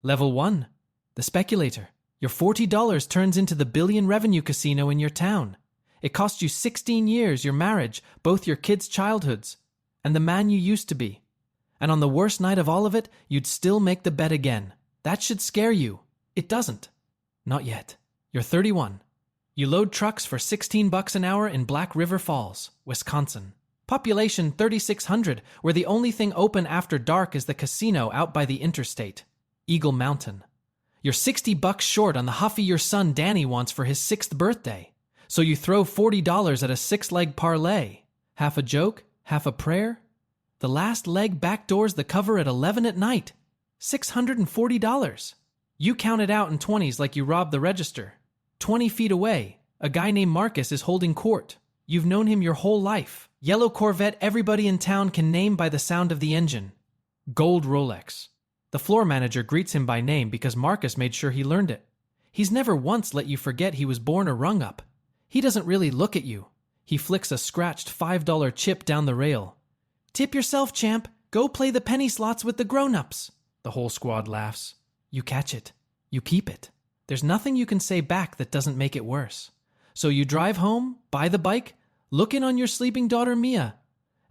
Level 1. The speculator. Your $40 turns into the billion revenue casino in your town. It cost you 16 years, your marriage, both your kids' childhoods, and the man you used to be. And on the worst night of all of it, you'd still make the bet again. That should scare you. It doesn't. Not yet. You're 31. You load trucks for $16 an hour in Black River Falls, Wisconsin. Population 3,600, where the only thing open after dark is the casino out by the interstate, Eagle Mountain. You're $60 short on the Huffy your son Danny wants for his 6th birthday. So you throw $40 at a 6-leg parlay. Half a joke, half a prayer. The last leg backdoors the cover at 11 at night. $640. You count it out in 20s like you robbed the register. 20 feet away, a guy named Marcus is holding court. You've known him your whole life. Yellow Corvette everybody in town can name by the sound of the engine. Gold Rolex. The floor manager greets him by name because Marcus made sure he learned it. He's never once let you forget he was born or rung up. He doesn't really look at you. He flicks a scratched $5 chip down the rail. Tip yourself, champ. Go play the penny slots with the grown-ups. The whole squad laughs. You catch it. You keep it. There's nothing you can say back that doesn't make it worse. So you drive home, buy the bike, look in on your sleeping daughter Mia,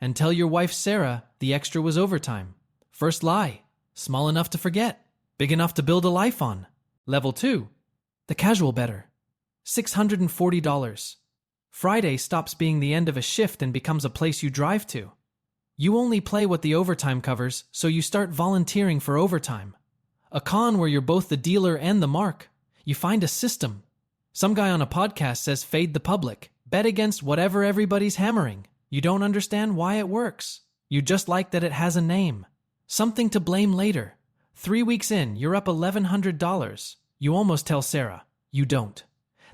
and tell your wife Sarah the extra was overtime. First lie. Small enough to forget. Big enough to build a life on. Level 2. The casual bettor. $640. Friday stops being the end of a shift and becomes a place you drive to. You only play what the overtime covers, so you start volunteering for overtime. A con where you're both the dealer and the mark. You find a system. Some guy on a podcast says fade the public. Bet against whatever everybody's hammering. You don't understand why it works. You just like that it has a name. Something to blame later. 3 weeks in, you're up $1,100. You almost tell Sarah. You don't.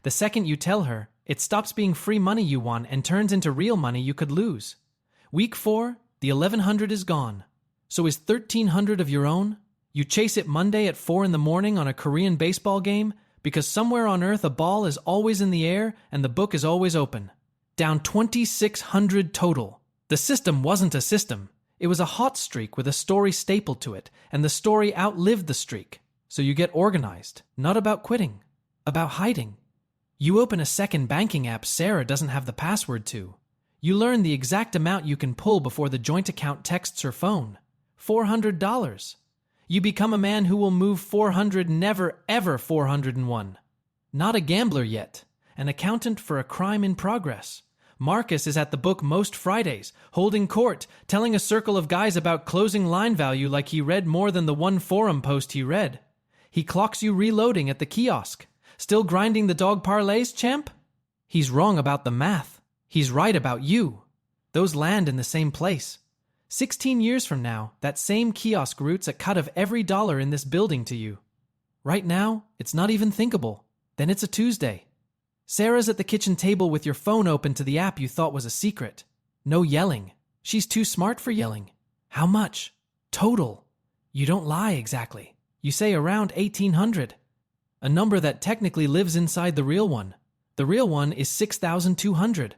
The second you tell her, it stops being free money you won and turns into real money you could lose. Week 4, the $1,100 is gone. So is $1,300 of your own? You chase it Monday at 4 in the morning on a Korean baseball game because somewhere on earth a ball is always in the air and the book is always open. Down $2,600 total. The system wasn't a system. It was a hot streak with a story stapled to it, and the story outlived the streak. So you get organized, not about quitting, about hiding. You open a second banking app Sarah doesn't have the password to. You learn the exact amount you can pull before the joint account texts her phone. $400. You become a man who will move 400, never ever 401. Not a gambler yet, an accountant for a crime in progress. Marcus is at the book most Fridays, holding court, telling a circle of guys about closing line value like he read more than the one forum post he read. He clocks you reloading at the kiosk. Still grinding the dog parlays, champ? He's wrong about the math. He's right about you. Those land in the same place. 16 years from now, that same kiosk routes a cut of every dollar in this building to you. Right now, it's not even thinkable. Then it's a Tuesday. Sarah's at the kitchen table with your phone open to the app you thought was a secret. No yelling. She's too smart for yelling. How much? Total. You don't lie exactly. You say around 1,800. A number that technically lives inside the real one. The real one is 6,200.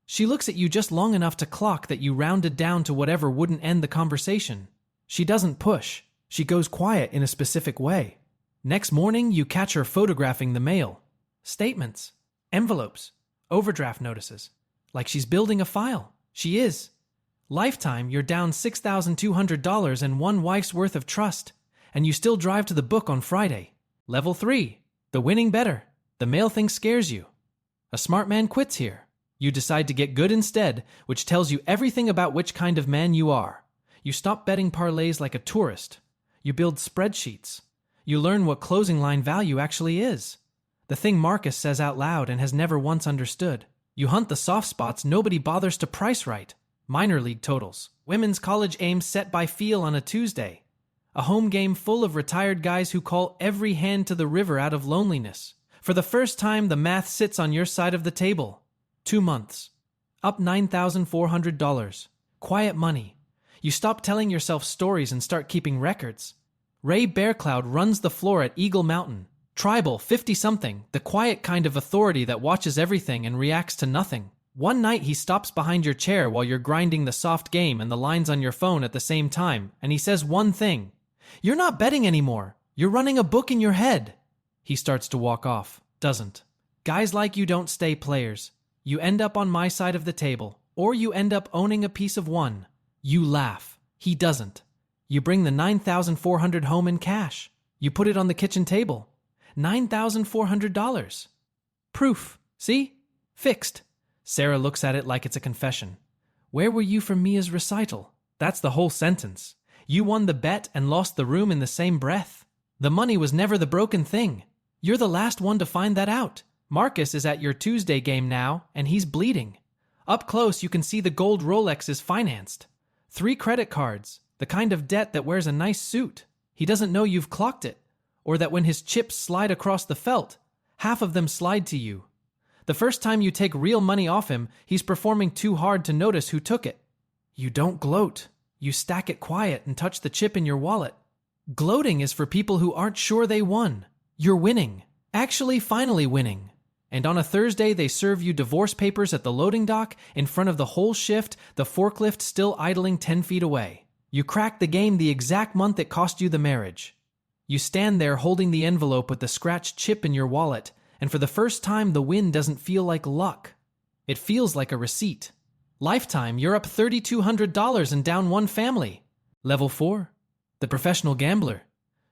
She looks at you just long enough to clock that you rounded down to whatever wouldn't end the conversation. She doesn't push. She goes quiet in a specific way. Next morning, you catch her photographing the mail. Statements. Envelopes. Overdraft notices. Like she's building a file. She is. Lifetime, you're down $6,200 and one wife's worth of trust. And you still drive to the book on Friday. Level 3. The winning bettor. The mail thing scares you. A smart man quits here. You decide to get good instead, which tells you everything about which kind of man you are. You stop betting parlays like a tourist. You build spreadsheets. You learn what closing line value actually is. The thing Marcus says out loud and has never once understood. You hunt the soft spots nobody bothers to price right. Minor league totals. Women's college aims set by feel on a Tuesday. A home game full of retired guys who call every hand to the river out of loneliness. For the first time, the math sits on your side of the table. 2 months. Up $9,400. Quiet money. You stop telling yourself stories and start keeping records. Ray Bearcloud runs the floor at Eagle Mountain. Tribal, 50-something, the quiet kind of authority that watches everything and reacts to nothing. One night he stops behind your chair while you're grinding the soft game and the lines on your phone at the same time, and he says one thing. You're not betting anymore. You're running a book in your head. He starts to walk off. Doesn't. Guys like you don't stay players. You end up on my side of the table, or you end up owning a piece of one. You laugh. He doesn't. You bring the $9,400 home in cash. You put it on the kitchen table. $9,400. Proof. See? Fixed. Sarah looks at it like it's a confession. Where were you for Mia's recital? That's the whole sentence. You won the bet and lost the room in the same breath. The money was never the broken thing. You're the last one to find that out. Marcus is at your Tuesday game now, and he's bleeding. Up close, you can see the gold Rolex is financed. 3 credit cards, the kind of debt that wears a nice suit. He doesn't know you've clocked it, or that when his chips slide across the felt, half of them slide to you. The first time you take real money off him, he's performing too hard to notice who took it. You don't gloat. You stack it quiet and touch the chip in your wallet. Gloating is for people who aren't sure they won. You're winning. Actually, finally winning. And on a Thursday, they serve you divorce papers at the loading dock in front of the whole shift, the forklift still idling 10 feet away. You crack the game the exact month it cost you the marriage. You stand there holding the envelope with the scratched chip in your wallet, and for the first time, the win doesn't feel like luck. It feels like a receipt. Lifetime, you're up $3,200 and down one family. Level 4. The professional gambler.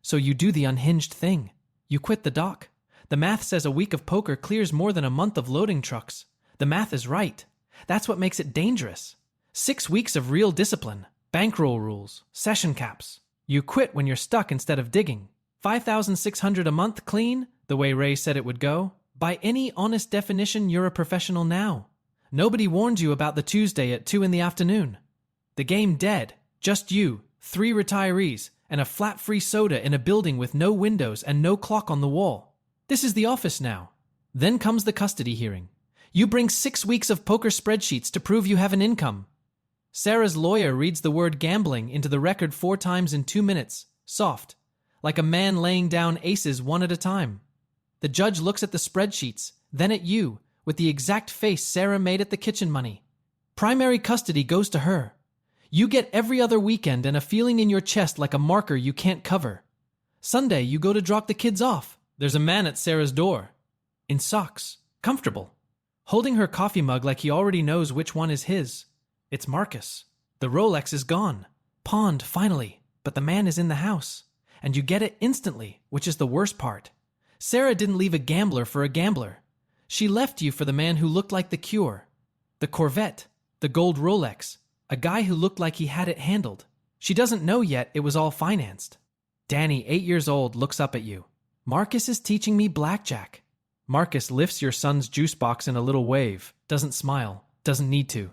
So you do the unhinged thing. You quit the dock. The math says a week of poker clears more than a month of loading trucks. The math is right. That's what makes it dangerous. 6 weeks of real discipline, bankroll rules, session caps. You quit when you're stuck instead of digging. $5,600 a month clean, the way Ray said it would go. By any honest definition, you're a professional now. Nobody warned you about the Tuesday at 2 in the afternoon. The game dead. Just you, 3 retirees, and a flat-free soda in a building with no windows and no clock on the wall. This is the office now. Then comes the custody hearing. You bring 6 weeks of poker spreadsheets to prove you have an income. Sarah's lawyer reads the word gambling into the record 4 times in 2 minutes, soft, like a man laying down aces one at a time. The judge looks at the spreadsheets, then at you, with the exact face Sarah made at the kitchen money. Primary custody goes to her. You get every other weekend and a feeling in your chest like a marker you can't cover. Sunday, you go to drop the kids off. There's a man at Sarah's door. In socks. Comfortable. Holding her coffee mug like he already knows which one is his. It's Marcus. The Rolex is gone. Pawned, finally. But the man is in the house. And you get it instantly, which is the worst part. Sarah didn't leave a gambler for a gambler. She left you for the man who looked like the cure. The Corvette. The gold Rolex. A guy who looked like he had it handled. She doesn't know yet it was all financed. Danny, 8 years old, looks up at you. Marcus is teaching me blackjack. Marcus lifts your son's juice box in a little wave, doesn't smile, doesn't need to.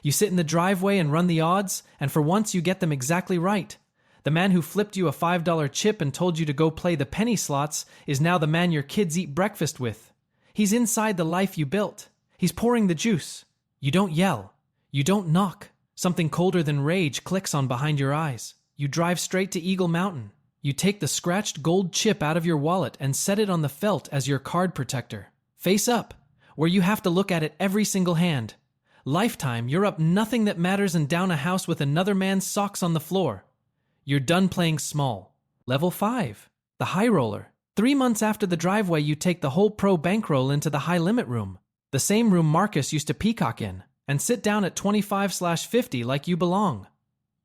You sit in the driveway and run the odds, and for once you get them exactly right. The man who flipped you a $5 chip and told you to go play the penny slots is now the man your kids eat breakfast with. He's inside the life you built. He's pouring the juice. You don't yell. You don't knock. Something colder than rage clicks on behind your eyes. You drive straight to Eagle Mountain. You take the scratched gold chip out of your wallet and set it on the felt as your card protector. Face up, where you have to look at it every single hand. Lifetime, you're up nothing that matters and down a house with another man's socks on the floor. You're done playing small. Level 5, the high roller. 3 months after the driveway, you take the whole pro bankroll into the high limit room. The same room Marcus used to peacock in, and sit down at 25/50 like you belong.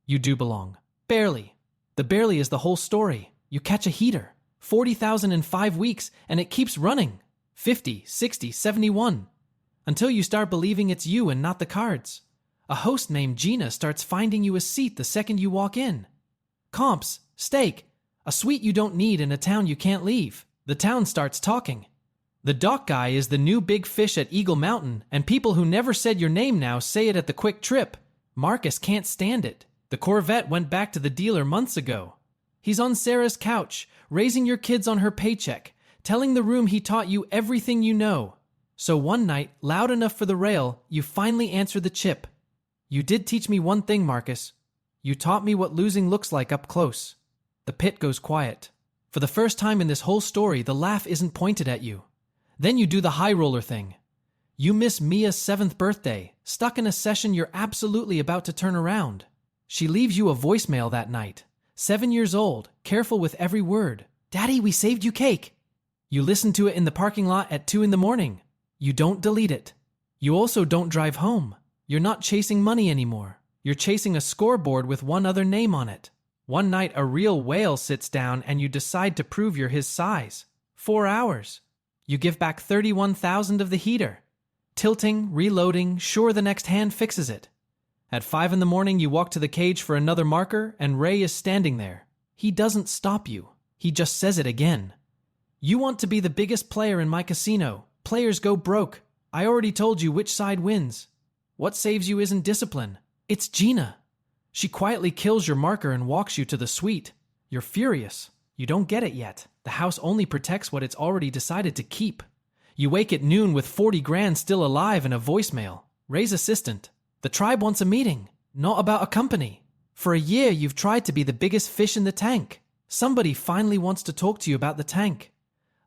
You do belong. Barely. The barely is the whole story. You catch a heater. 40,000 in 5 weeks, and it keeps running. 50, 60, 71. Until you start believing it's you and not the cards. A host named Gina starts finding you a seat the second you walk in. Comps, steak, a suite you don't need in a town you can't leave. The town starts talking. The dock guy is the new big fish at Eagle Mountain, and people who never said your name now say it at the quick trip. Marcus can't stand it. The Corvette went back to the dealer months ago. He's on Sarah's couch, raising your kids on her paycheck, telling the room he taught you everything you know. So one night, loud enough for the rail, you finally answer the chip. You did teach me one thing, Marcus. You taught me what losing looks like up close. The pit goes quiet. For the first time in this whole story, the laugh isn't pointed at you. Then you do the high roller thing. You miss Mia's 7th birthday, stuck in a session you're absolutely about to turn around. She leaves you a voicemail that night. 7 years old, careful with every word. "Daddy, we saved you cake." You listen to it in the parking lot at 2 in the morning. You don't delete it. You also don't drive home. You're not chasing money anymore. You're chasing a scoreboard with one other name on it. One night a real whale sits down and you decide to prove you're his size. 4 hours. You give back 31,000 of the heater. Tilting, reloading, sure the next hand fixes it. At 5 in the morning you walk to the cage for another marker and Ray is standing there. He doesn't stop you. He just says it again. "You want to be the biggest player in my casino. Players go broke. I already told you which side wins. What saves you isn't discipline. It's Gina. She quietly kills your marker and walks you to the suite. You're furious. You don't get it yet. The house only protects what it's already decided to keep. You wake at noon with 40 grand still alive and a voicemail. Ray's assistant. The tribe wants a meeting, not about a company. For a year you've tried to be the biggest fish in the tank. Somebody finally wants to talk to you about the tank.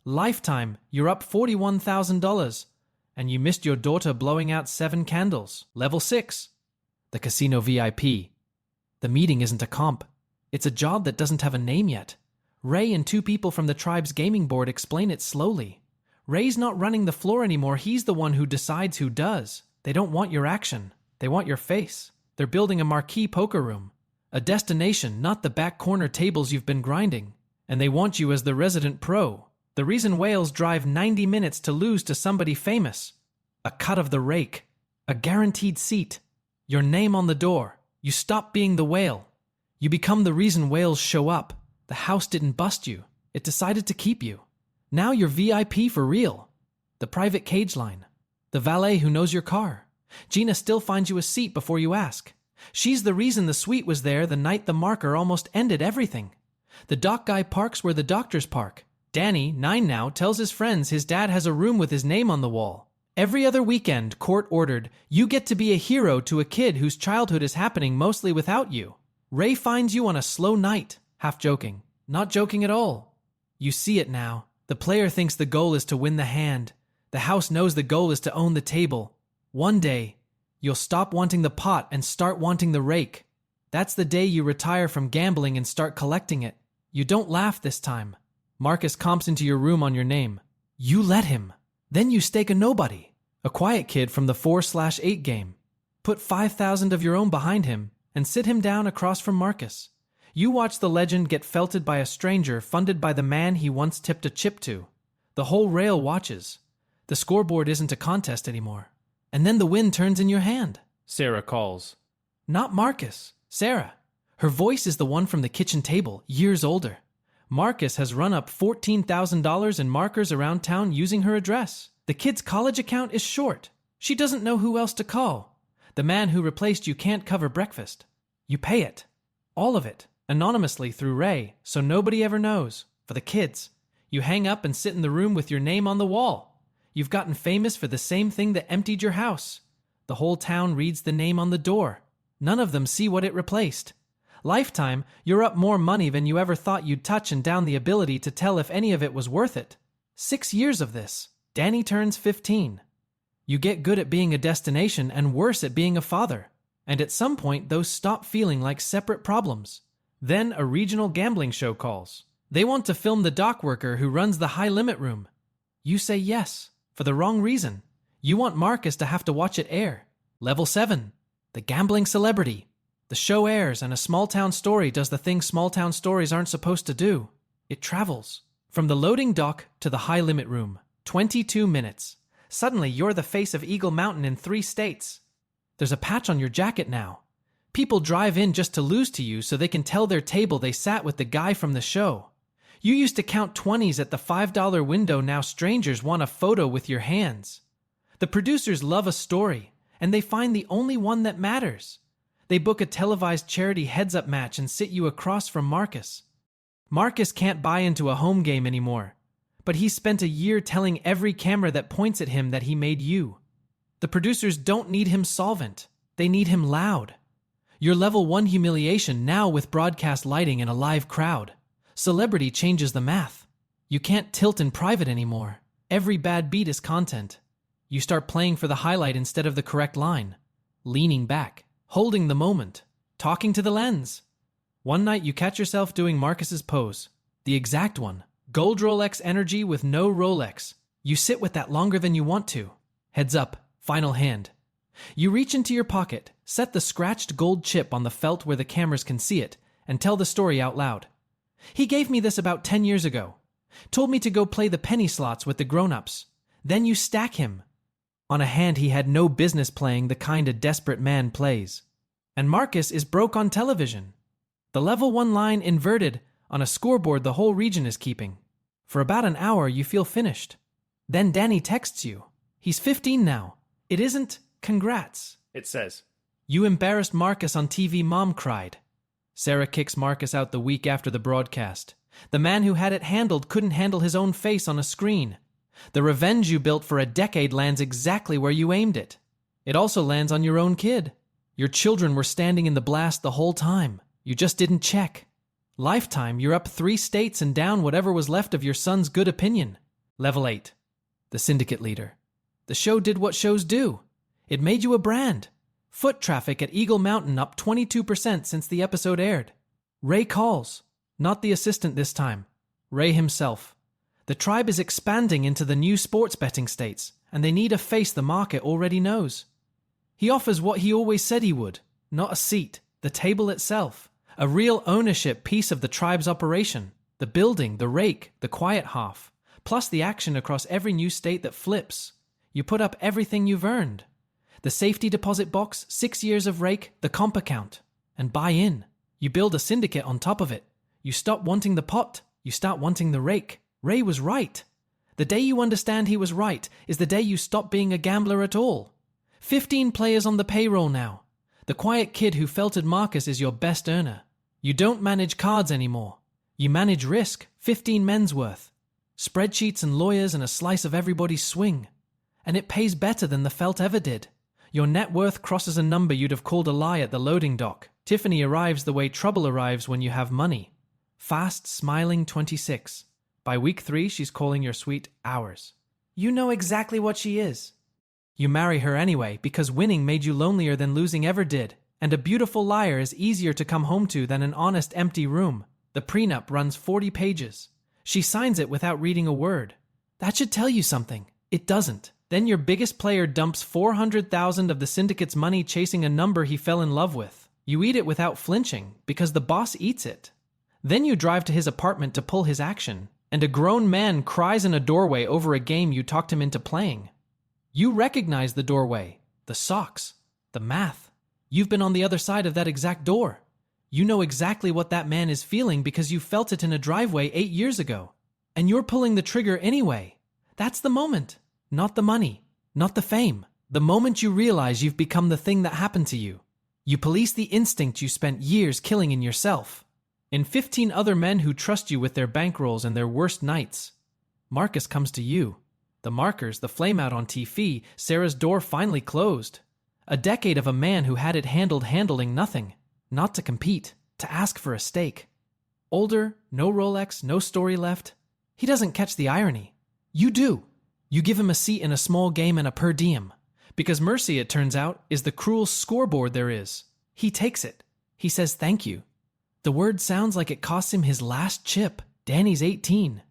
Lifetime, you're up $41,000. And you missed your daughter blowing out 7 candles. Level 6. The casino VIP. The meeting isn't a comp. It's a job that doesn't have a name yet. Ray and 2 people from the tribe's gaming board explain it slowly. Ray's not running the floor anymore. He's the one who decides who does. They don't want your action. They want your face. They're building a marquee poker room. A destination, not the back corner tables you've been grinding. And they want you as the resident pro. The reason whales drive 90 minutes to lose to somebody famous. A cut of the rake. A guaranteed seat. Your name on the door. You stop being the whale. You become the reason whales show up. The house didn't bust you. It decided to keep you. Now you're VIP for real. The private cage line. The valet who knows your car. Gina still finds you a seat before you ask. She's the reason the suite was there the night the marker almost ended everything. The dock guy parks where the doctors park. Danny, 9 now, tells his friends his dad has a room with his name on the wall. Every other weekend, court ordered, you get to be a hero to a kid whose childhood is happening mostly without you. Ray finds you on a slow night, half joking, not joking at all. You see it now. The player thinks the goal is to win the hand. The house knows the goal is to own the table. One day, you'll stop wanting the pot and start wanting the rake. That's the day you retire from gambling and start collecting it. You don't laugh this time. Marcus comps into your room on your name. You let him. Then you stake a nobody, a quiet kid from the 4/8 game. Put 5,000 of your own behind him and sit him down across from Marcus. You watch the legend get felted by a stranger funded by the man he once tipped a chip to. The whole rail watches. The scoreboard isn't a contest anymore. And then the wind turns in your hand. Sarah calls. Not Marcus, Sarah. Her voice is the one from the kitchen table, years older. Marcus has run up $14,000 in markers around town using her address. The kid's college account is short. She doesn't know who else to call. The man who replaced you can't cover breakfast. You pay it. All of it. Anonymously through Ray, so nobody ever knows. For the kids. You hang up and sit in the room with your name on the wall. You've gotten famous for the same thing that emptied your house. The whole town reads the name on the door. None of them see what it replaced. Lifetime, you're up more money than you ever thought you'd touch and down the ability to tell if any of it was worth it. 6 years of this. Danny turns 15. You get good at being a destination and worse at being a father. And at some point, those stop feeling like separate problems. Then a regional gambling show calls. They want to film the dock worker who runs the high-limit room. You say yes, for the wrong reason. You want Marcus to have to watch it air. Level 7. The gambling celebrity. The show airs and a small-town story does the thing small-town stories aren't supposed to do. It travels. From the loading dock to the high-limit room. 22 minutes. Suddenly, you're the face of Eagle Mountain in 3 states. There's a patch on your jacket now. People drive in just to lose to you so they can tell their table they sat with the guy from the show. You used to count 20s at the $5 window, now strangers want a photo with your hands. The producers love a story, and they find the only one that matters. They book a televised charity heads-up match and sit you across from Marcus. Marcus can't buy into a home game anymore, but he spent a year telling every camera that points at him that he made you. The producers don't need him solvent. They need him loud. Your level 1 humiliation now with broadcast lighting and a live crowd. Celebrity changes the math. You can't tilt in private anymore. Every bad beat is content. You start playing for the highlight instead of the correct line. Leaning back. Holding the moment. Talking to the lens. One night you catch yourself doing Marcus's pose. The exact one. Gold Rolex energy with no Rolex. You sit with that longer than you want to. Heads up, final hand. You reach into your pocket, set the scratched gold chip on the felt where the cameras can see it, and tell the story out loud. He gave me this about 10 years ago. Told me to go play the penny slots with the grown-ups. Then you stack him on a hand he had no business playing, the kind a desperate man plays. And Marcus is broke on television. The level 1 line inverted on a scoreboard the whole region is keeping. For about an hour you feel finished. Then Danny texts you. He's 15 now. It isn't congrats. It says, You embarrassed Marcus on TV, Mom cried. Sarah kicks Marcus out the week after the broadcast. The man who had it handled couldn't handle his own face on a screen. The revenge you built for a decade lands exactly where you aimed it. It also lands on your own kid. Your children were standing in the blast the whole time. You just didn't check. Lifetime, you're up 3 states and down whatever was left of your son's good opinion. Level 8. The syndicate leader. The show did what shows do. It made you a brand. Foot traffic at Eagle Mountain up 22% since the episode aired. Ray calls. Not the assistant this time. Ray himself. The tribe is expanding into the new sports betting states, and they need a face the market already knows. He offers what he always said he would. Not a seat, the table itself. A real ownership piece of the tribe's operation. The building, the rake, the quiet half. Plus the action across every new state that flips. You put up everything you've earned. The safety deposit box, 6 years of rake, the comp account. And buy in. You build a syndicate on top of it. You stop wanting the pot. You start wanting the rake. Ray was right. The day you understand he was right is the day you stop being a gambler at all. 15 players on the payroll now. The quiet kid who felted Marcus is your best earner. You don't manage cards anymore. You manage risk, 15 men's worth. Spreadsheets and lawyers and a slice of everybody's swing. And it pays better than the felt ever did. Your net worth crosses a number you'd have called a lie at the loading dock. Tiffany arrives the way trouble arrives when you have money. Fast, smiling 26. By week 3, she's calling your suite ours. You know exactly what she is. You marry her anyway because winning made you lonelier than losing ever did. And a beautiful liar is easier to come home to than an honest empty room. The prenup runs 40 pages. She signs it without reading a word. That should tell you something. It doesn't. Then your biggest player dumps $400,000 of the syndicate's money chasing a number he fell in love with. You eat it without flinching because the boss eats it. Then you drive to his apartment to pull his action, and a grown man cries in a doorway over a game you talked him into playing. You recognize the doorway, the socks, the math. You've been on the other side of that exact door. You know exactly what that man is feeling because you felt it in a driveway 8 years ago. And you're pulling the trigger anyway. That's the moment. Not the money. Not the fame. The moment you realize you've become the thing that happened to you. You police the instinct you spent years killing in yourself. In 15 other men who trust you with their bankrolls and their worst nights. Marcus comes to you. The markers, the flame out on TV, Sarah's door finally closed. A decade of a man who had it handling nothing. Not to compete, to ask for a stake. Older, no Rolex, no story left. He doesn't catch the irony. You do. You give him a seat in a small game and a per diem. Because mercy, it turns out, is the cruel scoreboard there is. He takes it. He says thank you. The word sounds like it costs him his last chip. Danny's 18.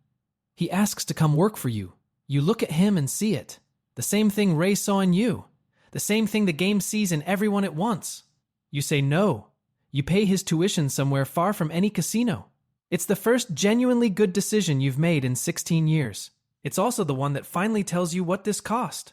He asks to come work for you. You look at him and see it. The same thing Ray saw in you. The same thing the game sees in everyone it wants. You say no. You pay his tuition somewhere far from any casino. It's the first genuinely good decision you've made in 16 years. It's also the one that finally tells you what this cost.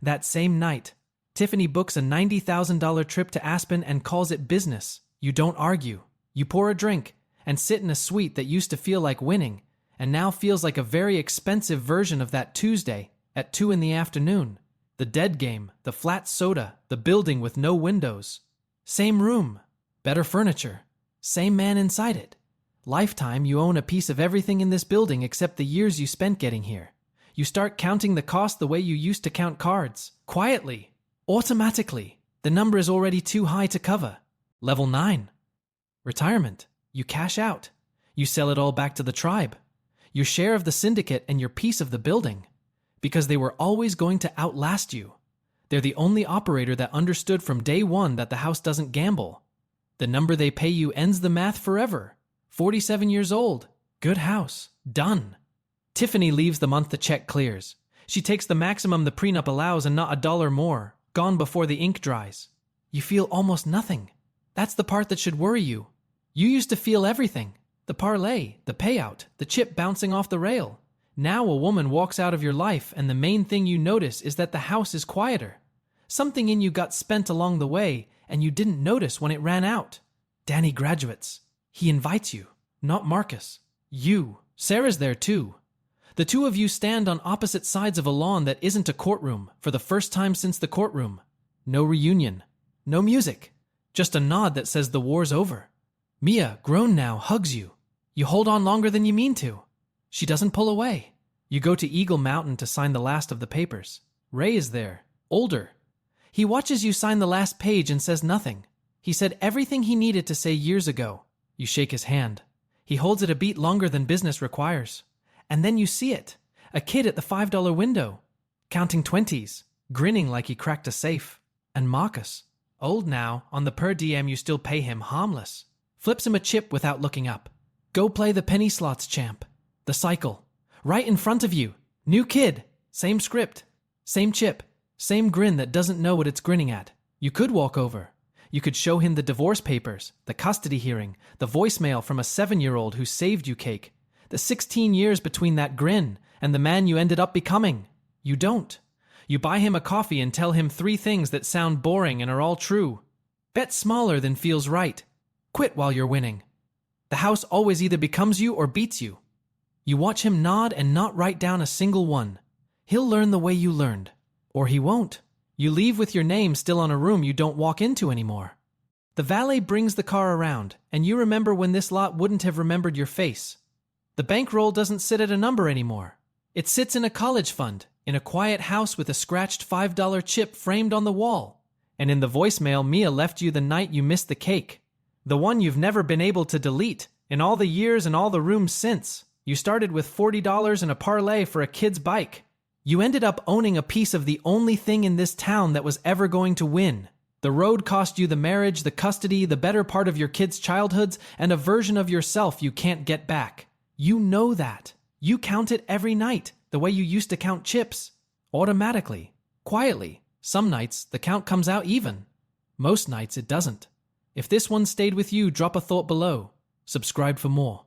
That same night, Tiffany books a $90,000 trip to Aspen and calls it business. You don't argue. You pour a drink and sit in a suite that used to feel like winning and now feels like a very expensive version of that Tuesday at 2 in the afternoon. The dead game, the flat soda, the building with no windows. Same room, better furniture, same man inside it. Lifetime, you own a piece of everything in this building except the years you spent getting here. You start counting the cost the way you used to count cards. Quietly. Automatically. The number is already too high to cover. Level 9. Retirement. You cash out. You sell it all back to the tribe. Your share of the syndicate and your piece of the building. Because they were always going to outlast you. They're the only operator that understood from day one that the house doesn't gamble. The number they pay you ends the math forever. 47 years old. Good house. Done. Tiffany leaves the month the check clears. She takes the maximum the prenup allows and not a dollar more, gone before the ink dries. You feel almost nothing. That's the part that should worry you. You used to feel everything. The parlay, the payout, the chip bouncing off the rail. Now a woman walks out of your life and the main thing you notice is that the house is quieter. Something in you got spent along the way and you didn't notice when it ran out. Danny graduates. He invites you, not Marcus. You. Sarah's there too. The two of you stand on opposite sides of a lawn that isn't a courtroom for the first time since the courtroom. No reunion. No music. Just a nod that says the war's over. Mia, grown now, hugs you. You hold on longer than you mean to. She doesn't pull away. You go to Eagle Mountain to sign the last of the papers. Ray is there, older. He watches you sign the last page and says nothing. He said everything he needed to say years ago. You shake his hand. He holds it a beat longer than business requires. And then you see it. A kid at the $5 window, counting 20s, grinning like he cracked a safe. And Marcus, old now, on the per diem you still pay him harmless. Flips him a chip without looking up. Go play the penny slots, champ. The cycle. Right in front of you. New kid. Same script. Same chip. Same grin that doesn't know what it's grinning at. You could walk over. You could show him the divorce papers, the custody hearing, the voicemail from a 7-year-old who saved you cake. The 16 years between that grin and the man you ended up becoming. You don't. You buy him a coffee and tell him 3 things that sound boring and are all true. Bet smaller than feels right. Quit while you're winning. The house always either becomes you or beats you. You watch him nod and not write down a single one. He'll learn the way you learned. Or he won't. You leave with your name still on a room you don't walk into anymore. The valet brings the car around, and you remember when this lot wouldn't have remembered your face. The bankroll doesn't sit at a number anymore. It sits in a college fund, in a quiet house with a scratched $5 chip framed on the wall. And in the voicemail Mia left you the night you missed the cake. The one you've never been able to delete, in all the years and all the rooms since. You started with $40 and a parlay for a kid's bike. You ended up owning a piece of the only thing in this town that was ever going to win. The road cost you the marriage, the custody, the better part of your kids' childhoods, and a version of yourself you can't get back. You know that. You count it every night, the way you used to count chips. Automatically. Quietly. Some nights, the count comes out even. Most nights, it doesn't. If this one stayed with you, drop a thought below. Subscribe for more.